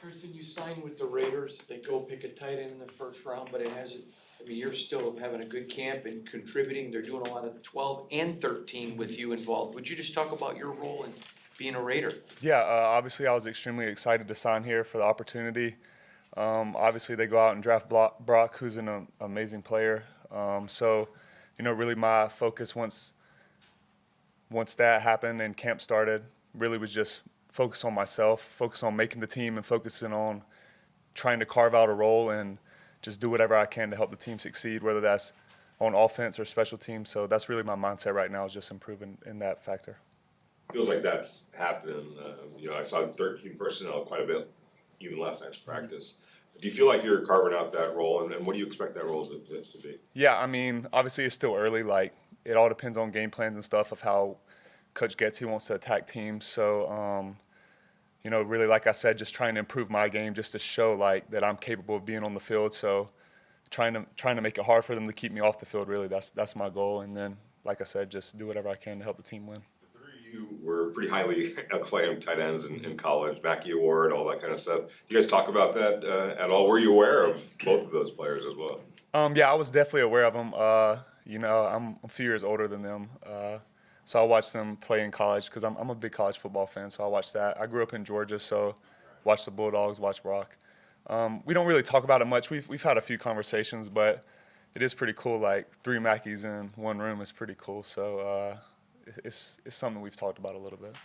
Harrison, you signed with the Raiders. They go pick a tight end in the first round, but you're still having a good camp and contributing. They're doing a lot of 12 and 13 with you involved. Would you just talk about your role in being a Raider? Yeah, obviously I was extremely excited to sign here for the opportunity. Obviously they go out and draft Brock, who's an amazing player. Really my focus once that happened and camp started really was just focus on myself, focus on making the team and focusing on trying to carve out a role and just do whatever I can to help the team succeed, whether that's on offense or special teams. So that's really my mindset right now, is just improving in that factor. Feels like that's happening. I saw 13 personnel quite a bit, even last night's practice. Do you feel like you're carving out that role, and what do you expect that role to be? Yeah, I mean, obviously it's still early. Like, it all depends on game plans and stuff of how Coach Getsy wants to attack teams. So, really, like I said, just trying to improve my game, just to show that I'm capable of being on the field. So, trying to make it hard for them to keep me off the field. Really, that's my goal. And then, like I said, just do whatever I can to help the team win. You were pretty highly acclaimed tight ends in college, Mackey Award, all that kind of stuff. You guys talk about that at all? Were you aware of both of those players as well? Yeah, I was definitely aware of them. I'm a few years older than them, so I watched them play in college because I'm a big college football fan. So I watched that. I grew up in Georgia, so watched the Bulldogs, watched Brock. We don't really talk about it much. We've had a few conversations, but it is pretty cool. Like 3 Mackeys in one room is pretty cool. So. It's something we've talked about a little bit.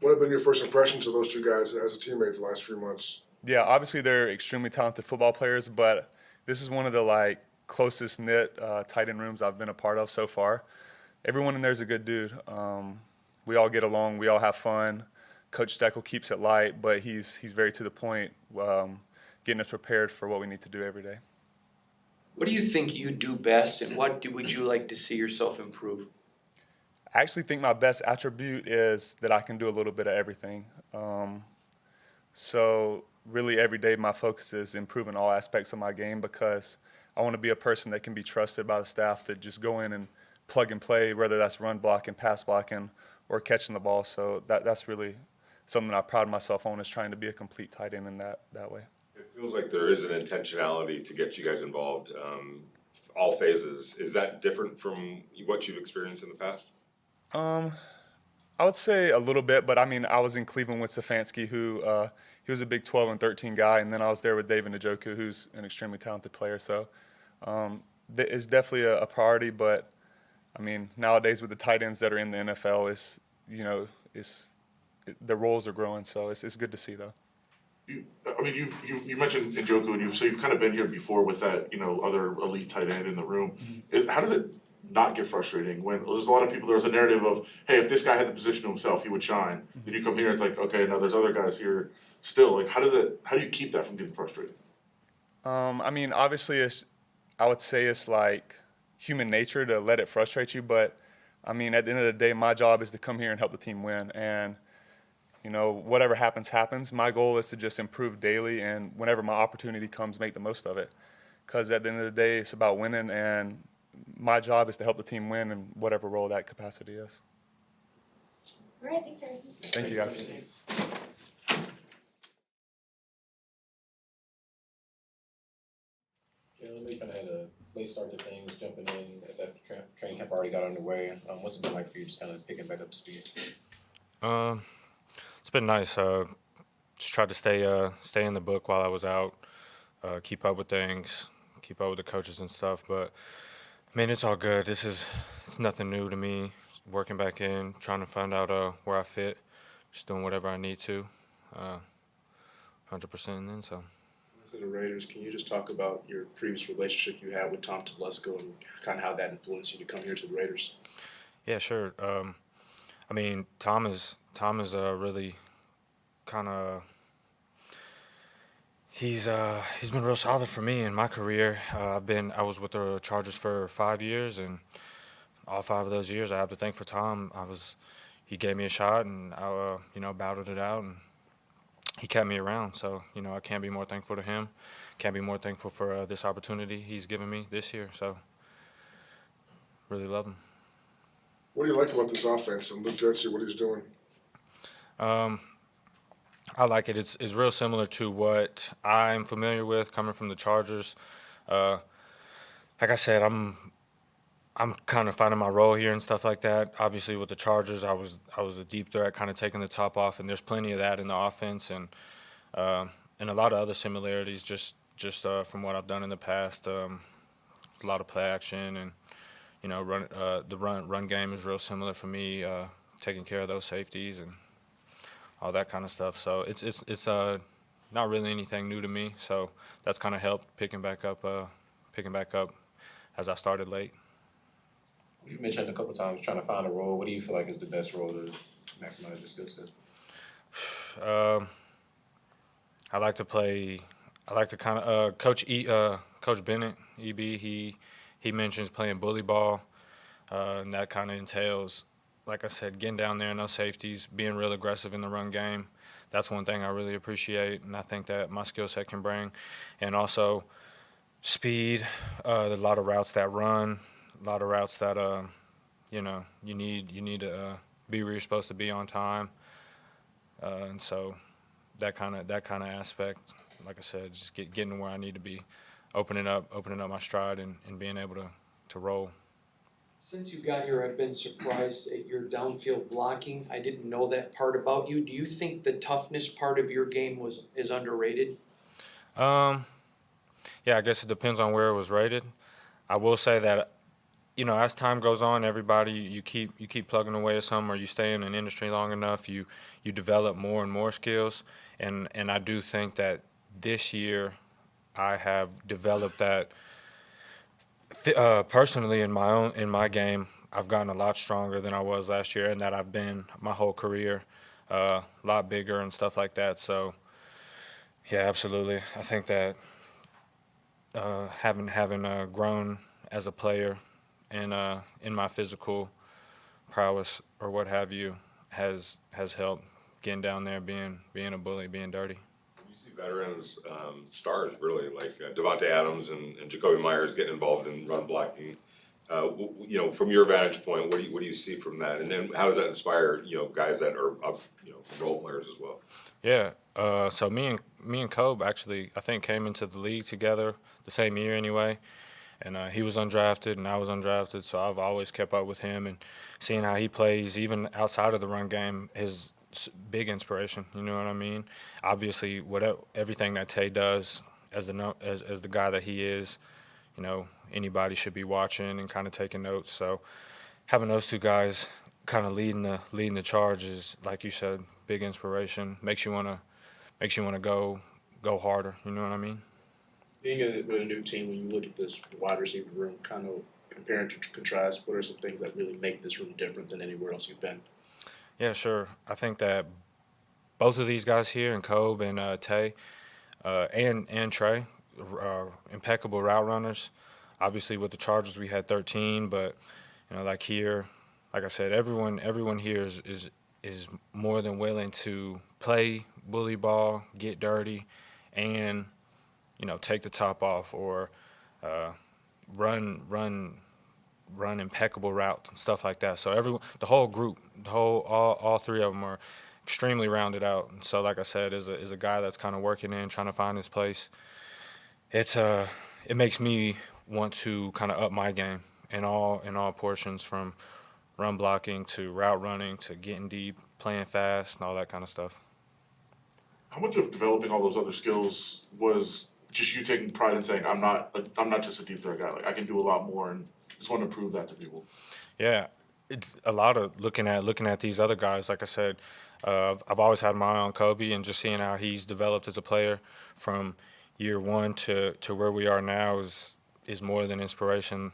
What have been your first impressions of those two guys as a teammate the last few months? Yeah, obviously they're extremely talented football players, but this is one of the closest knit tight end rooms I've been a part of so far. Everyone in there is a good dude. We all get along. We all have fun. Coach Steckel keeps it light, but he's very to the point, getting us prepared for what we need to do every day. What do you think you do best, and would you like to see yourself improve? I actually think my best attribute is that I can do a little bit of everything. So really every day my focus is improving all aspects of my game, because I want to be a person that can be trusted by the staff to just go in and plug and play, whether that's run blocking, pass blocking, or catching the ball. So that's really something I pride myself on, is trying to be a complete tight end in that way. It feels like there is an intentionality to get you guys involved, all phases. Is that different from what you've experienced in the past? I would say a little bit, but I mean, I was in Cleveland with Stefanski, who he was a big 12 and 13 guy, and then I was there with David Njoku, who's an extremely talented player. So it's definitely a priority, but I mean, nowadays with the tight ends that are in the NFL, the roles are growing, so it's good to see though. You mentioned Njoku, and you've kind of been here before with that other elite tight end in the room. How does it not get frustrating when there's a lot of people? There's a narrative of, hey, if this guy had the position to himself, he would shine. Then you come here, and it's like, okay, now there's other guys here still. Like, how do you keep that from getting frustrated? Obviously, I would say it's like human nature to let it frustrate you, but I mean, at the end of the day, my job is to come here and help the team win, and whatever happens. My goal is to just improve daily, and whenever my opportunity comes, make the most of it, because at the end of the day, it's about winning, and my job is to help the team win in whatever role that capacity is. All right, thanks, Harrison. Thank you, guys. Jalen, we kind of had a late start to things, jumping in at that training camp already got underway. What's it been like for you, just kind of picking back up speed? It's been nice. Just tried to stay in the book while I was out, keep up with things, keep up with the coaches and stuff. But I mean, it's all good. It's nothing new to me. Just working back in, trying to find out where I fit, just doing whatever I need to, 100% and then some. For the Raiders, can you just talk about your previous relationship you had with Tom Telesco and kind of how that influenced you to come here to the Raiders? Yeah, sure. Tom is really kind of. He's been real solid for me in my career. I was with the Chargers for 5 years, and all 5 of those years I have to thank for Tom. He gave me a shot, and I battled it out, and he kept me around. So I can't be more thankful to him. Can't be more thankful for this opportunity he's given me this year. So really love him. What do you like about this offense and Luke Getsy, what he's doing? I like it. It's real similar to what I'm familiar with coming from the Chargers. Uh, like I said, I'm kind of finding my role here and stuff like that. Obviously, with the Chargers, I was a deep threat, kind of taking the top off, and there's plenty of that in the offense, and a lot of other similarities just from what I've done in the past. A lot of play action, and the run game is real similar for me. Taking care of those safeties and all that kind of stuff. So it's not really anything new to me. So that's kind of helped picking back up as I started late. You mentioned a couple times trying to find a role. What do you feel like is the best role to maximize your skill set? I like to play. I like to kind of Coach Bennett, EB. He mentions playing bully ball, and that kind of entails, like I said, getting down there, no safeties, being real aggressive in the run game. That's one thing I really appreciate, and I think that my skill set can bring. And also speed. There's a lot of routes that run, a lot of routes that you need to be where you're supposed to be on time, and so that kind of aspect. Like I said, just getting to where I need to be, opening up my stride and being able to roll. Since you got here, I've been surprised at your downfield blocking. I didn't know that part about you. Do you think the toughness part of your game is underrated? Yeah, I guess it depends on where it was rated. I will say that, as time goes on, everybody you keep plugging away at something, or you stay in an industry long enough, you develop more and more skills, and I do think that this year I have developed that. Personally, in my game, I've gotten a lot stronger than I was last year, and that I've been my whole career, a lot bigger and stuff like that. So, yeah, absolutely. I think that having grown as a player and in my physical prowess or what have you has helped getting down there, being a bully, being dirty. You see veterans, stars really, like Devontae Adams and Jacoby Myers getting involved in run blocking. From your vantage point, what do you see from that? And then how does that inspire, guys that are up, role players as well? Yeah. So me and Kobe actually, I think, came into the league together the same year anyway. And he was undrafted and I was undrafted, so I've always kept up with him and seeing how he plays, even outside of the run game, is big inspiration. You know what I mean? Obviously, everything that Tay does as the guy that he is, anybody should be watching and kind of taking notes. So having those two guys kind of leading the charge is, like you said, big inspiration. Makes you wanna go harder. You know what I mean? Being with a new team, when you look at this wide receiver room, kind of compare and contrast, what are some things that really make this room different than anywhere else you've been? Yeah, sure. I think that both of these guys here, and Kobe and Tay, and Trey, impeccable route runners. Obviously, with the Chargers, we had 13, but like here, like I said, everyone here is more than willing to play bully ball, get dirty, and take the top off or run impeccable routes and stuff like that. So the whole group, all three of them are extremely rounded out. And so, like I said, as a guy that's kind of working in, trying to find his place, it makes me want to kind of up my game in all portions, from run blocking to route running to getting deep, playing fast, and all that kind of stuff. How much of developing all those other skills was just you taking pride in saying, I'm not just a deep threat guy, like I can do a lot more, and just want to prove that to people? Yeah, it's a lot of looking at these other guys. Like I said, I've always had my eye on Kobe, and just seeing how he's developed as a player from year one to where we are now is more than inspiration.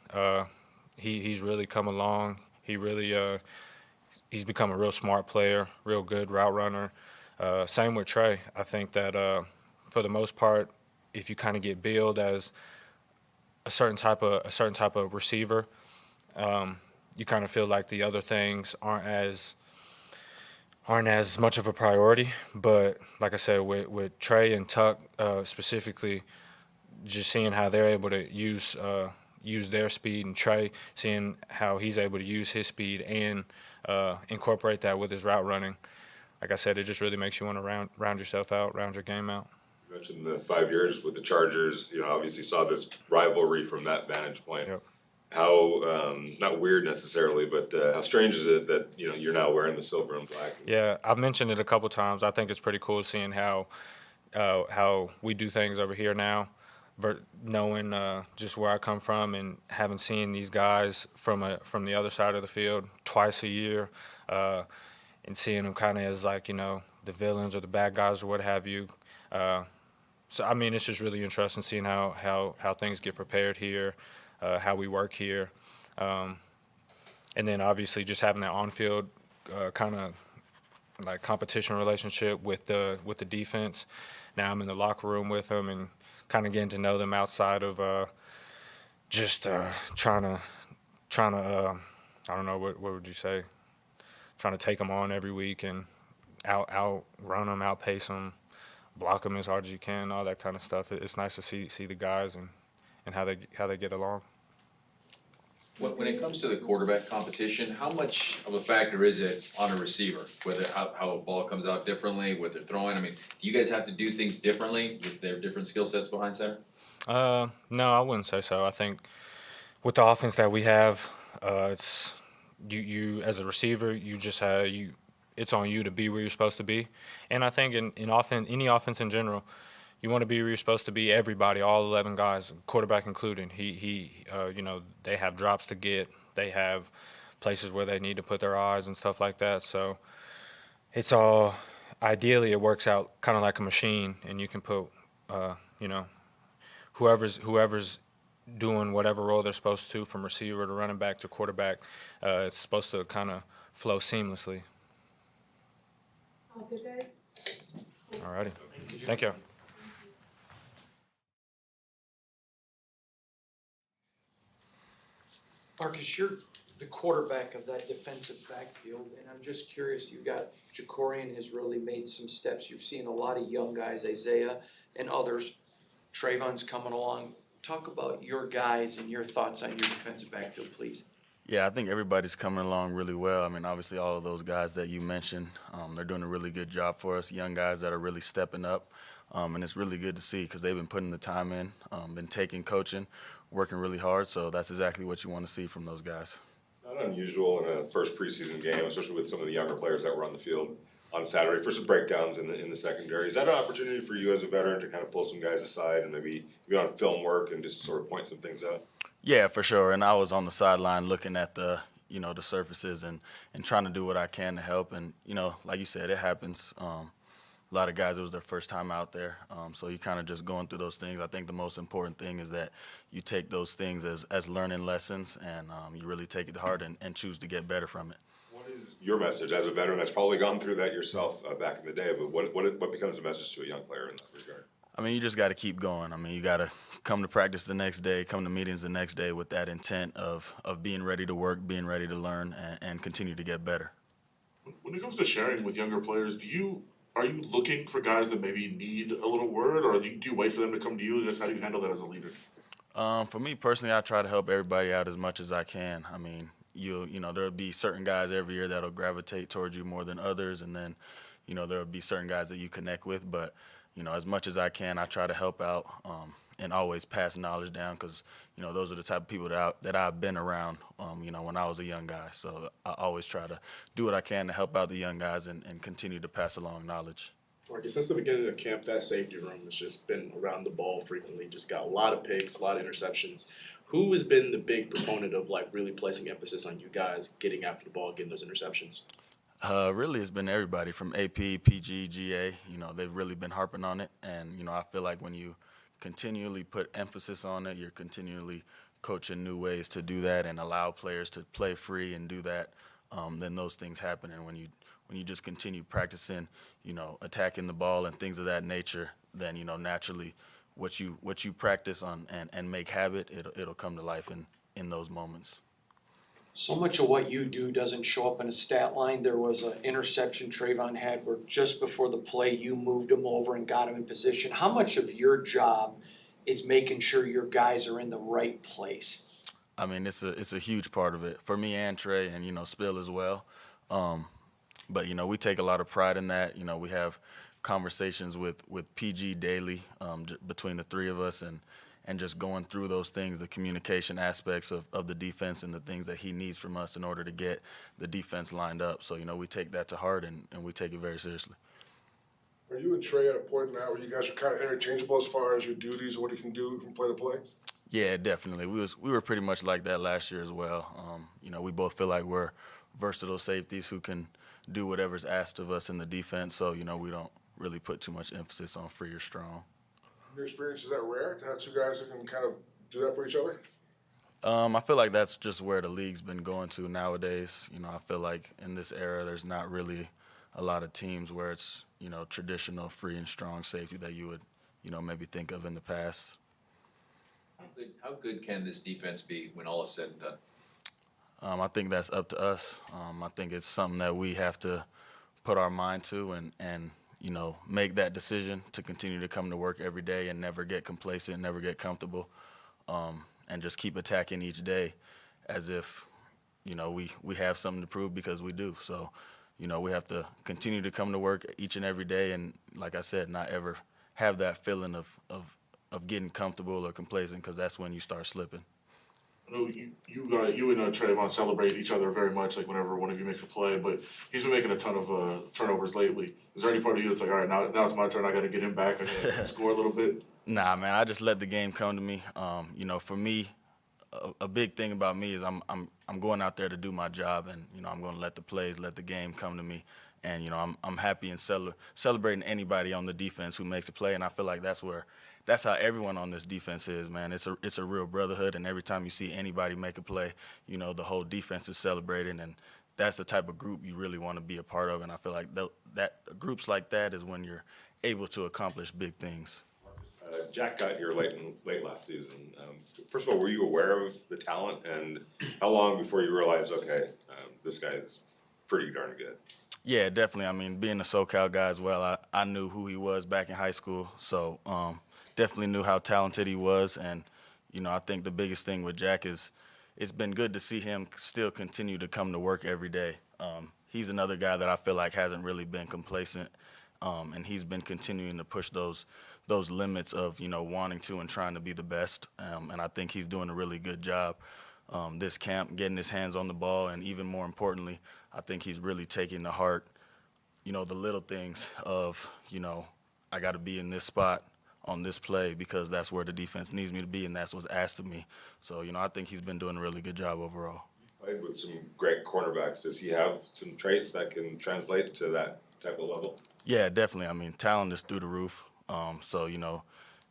He's really come along. He's become a real smart player, real good route runner. Same with Trey. I think that for the most part, if you kind of get billed as a certain type of receiver, you kind of feel like the other things aren't as much of a priority. But like I said, with Trey and Tuck specifically, just seeing how they're able to use their speed, and Trey seeing how he's able to use his speed and incorporate that with his route running, like I said, it just really makes you want to round yourself out, round your game out. You mentioned the 5 years with the Chargers, obviously saw this rivalry from that vantage point. Yep. How, not weird necessarily, but how strange is it that, you're now wearing the silver and black? Yeah, I've mentioned it a couple times. I think it's pretty cool seeing how we do things over here now, knowing just where I come from and having seen these guys from the other side of the field twice a year, and seeing them kind of as like the villains or the bad guys or what have you. So I mean, it's just really interesting seeing how things get prepared here, how we work here, and then obviously just having that on-field kind of like competition relationship with the defense. Now I'm in the locker room with them and kind of getting to know them outside of just trying to I don't know what would you say, trying to take them on every week and outrun them, outpace them, block them as hard as you can, all that kind of stuff. It's nice to see the guys and how they get along. When it comes to the quarterback competition, how much of a factor is it on a receiver, whether how a ball comes out differently, what they're throwing? I mean, do you guys have to do things differently with their different skill sets behind center? No, I wouldn't say so. I think with the offense that we have, it's you as a receiver, you just have it's on you to be where you're supposed to be. And I think in offense, any offense in general, you want to be where you're supposed to be. Everybody, all 11 guys, quarterback included. They have drops to get. They have places where they need to put their eyes and stuff like that. So it's all ideally it works out kind of like a machine, and you can put whoever's doing whatever role they're supposed to, from receiver to running back to quarterback. It's supposed to kind of flow seamlessly. All good, guys? All righty. Thank you. Marcus, you're the quarterback of that defensive backfield, and I'm just curious, you got Jacorian has really made some steps. You've seen a lot of young guys, Isaiah and others. Trayvon's coming along. Talk about your guys and your thoughts on your defensive backfield, please. Yeah, I think everybody's coming along really well. I mean, obviously all of those guys that you mentioned, they're doing a really good job for us, young guys that are really stepping up. And it's really good to see because they've been putting the time in, been taking coaching, working really hard. So that's exactly what you want to see from those guys. Not unusual in a first preseason game, especially with some of the younger players that were on the field on Saturday for some breakdowns in the secondary. Is that an opportunity for you as a veteran to kind of pull some guys aside and maybe get on film work and just sort of point some things out? Yeah, for sure. And I was on the sideline looking at the surfaces and trying to do what I can to help. And, like you said, it happens. A lot of guys, it was their first time out there. So you kind of just going through those things. I think the most important thing is that you take those things as learning lessons and you really take it to heart and choose to get better from it. What is your message as a veteran that's probably gone through that yourself back in the day, but what becomes a message to a young player in that regard? I mean, you just got to keep going. I mean, you got to come to practice the next day, come to meetings the next day with that intent of being ready to work, being ready to learn, and continue to get better. When it comes to sharing with younger players, are you looking for guys that maybe need a little word, or do you wait for them to come to you? Just how do you handle that as a leader? For me personally, I try to help everybody out as much as I can. I mean, there'll be certain guys every year that'll gravitate towards you more than others, and then, there'll be certain guys that you connect with. But, as much as I can, I try to help out and always pass knowledge down because, those are the type of people that I've been around, when I was a young guy. So I always try to do what I can to help out the young guys and continue to pass along knowledge. Marcus, since the beginning of camp, that safety room has just been around the ball frequently, just got a lot of picks, a lot of interceptions. Who has been the big proponent of really placing emphasis on you guys getting after the ball, getting those interceptions? Really, it's been everybody from AP, PG, GA. They've really been harping on it. And, I feel like when you continually put emphasis on it, you're continually coaching new ways to do that and allow players to play free and do that, then those things happen. And when you just continue practicing, attacking the ball and things of that nature, then, naturally what you practice on and make habit, it'll come to life in those moments. So much of what you do doesn't show up in a stat line. There was an interception Trayvon had where just before the play you moved him over and got him in position. How much of your job is making sure your guys are in the right place? I mean, it's a huge part of it for me and Trey and Spill as well. But, you know, we take a lot of pride in that. You know, we have conversations with PG daily between the three of us and just going through those things, the communication aspects of the defense and the things that he needs from us in order to get the defense lined up. So, you know, we take that to heart and we take it very seriously. Are you and Trey at a point now where you guys are kind of interchangeable as far as your duties and what you can do from play to play? Yeah, definitely. We were pretty much like that last year as well. You know, we both feel like we're versatile safeties who can do whatever's asked of us in the defense. So, you know, we don't really put too much emphasis on free or strong. In your experience, is that rare to have two guys that can kind of do that for each other? I feel like that's just where the league's been going to nowadays. You know, I feel like in this era, there's not really a lot of teams where it's, you know, traditional free and strong safety that you would, you know, maybe think of in the past. How good can this defense be when all is said and done? I think that's up to us. I think it's something that we have to put our mind to and you know, make that decision to continue to come to work every day and never get complacent, never get comfortable, and just keep attacking each day as if, you know, we have something to prove, because we do. So, you know, we have to continue to come to work each and every day and, like I said, not ever have that feeling of getting comfortable or complacent, because that's when you start slipping. I know you and Trayvon celebrate each other very much, like whenever one of you makes a play, but he's been making a ton of turnovers lately. Is there any part of you that's like, all right, now it's my turn, I got to get him back, I got to score a little bit? Nah, man, I just let the game come to me. You know, for me, a big thing about me is I'm going out there to do my job, and you know, I'm going to let the game come to me. And you know, I'm happy and celebrating anybody on the defense who makes a play, and I feel like that's how everyone on this defense is, man. It's a real brotherhood, and every time you see anybody make a play, you know, the whole defense is celebrating, and that's the type of group you really want to be a part of. And I feel like that groups like that is when you're able to accomplish big things. Jack got here late last season. First of all, were you aware of the talent, and how long before you realized, okay, this guy is pretty darn good? Yeah, definitely. I mean, being a SoCal guy as well, I knew who he was back in high school, so definitely knew how talented he was. And, you know, I think the biggest thing with Jack is it's been good to see him still continue to come to work every day. He's another guy that I feel like hasn't really been complacent, and he's been continuing to push those limits of, you know, wanting to and trying to be the best. And I think he's doing a really good job this camp, getting his hands on the ball, and even more importantly, I think he's really taking to heart, you know, the little things of, you know, I got to be in this spot on this play because that's where the defense needs me to be and that's what's asked of me. So, you know, I think he's been doing a really good job overall. Played with some great cornerbacks. Does he have some traits that can translate to that type of level? Yeah, definitely. I mean, talent is through the roof. So, you know,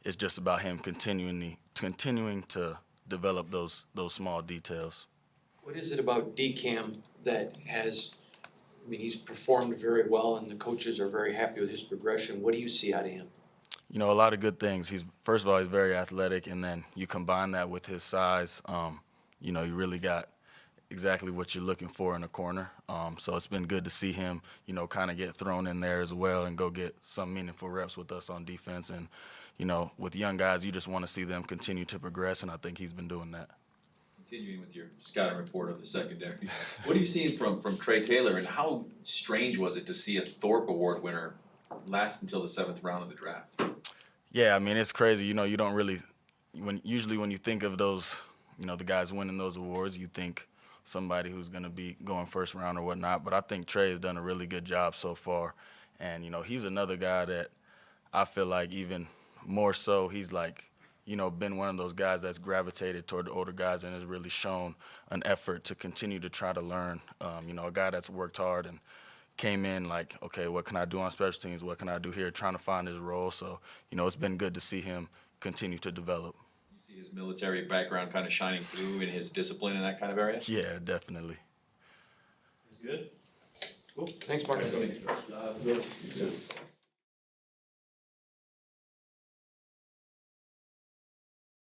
it's just about him continuing to develop those small details. What is it about DCAM that has, I mean, he's performed very well and the coaches are very happy with his progression. What do you see out of him? You know, a lot of good things. First of all, he's very athletic, and then you combine that with his size, you know, you really got exactly what you're looking for in a corner. So it's been good to see him, you know, kind of get thrown in there as well and go get some meaningful reps with us on defense. And, you know, with young guys, you just want to see them continue to progress, and I think he's been doing that. Continuing with your scouting report of the secondary, what are you seeing from Trey Taylor, and how strange was it to see a Thorpe Award winner last until the 7th round of the draft? Yeah, I mean, it's crazy. You know, you don't really usually when you think of those, you know, the guys winning those awards, you think somebody who's going to be going first round or whatnot. But I think Trey has done a really good job so far. And, you know, he's another guy that I feel like even more so, he's like, you know, been one of those guys that's gravitated toward the older guys and has really shown an effort to continue to try to learn. You know, a guy that's worked hard and came in like, okay, what can I do on special teams? What can I do here? Trying to find his role. So, you know, it's been good to see him continue to develop. You see his military background kind of shining through in his discipline in that kind of area? Yeah, definitely. Good. Cool. Thanks, Mark. Thanks.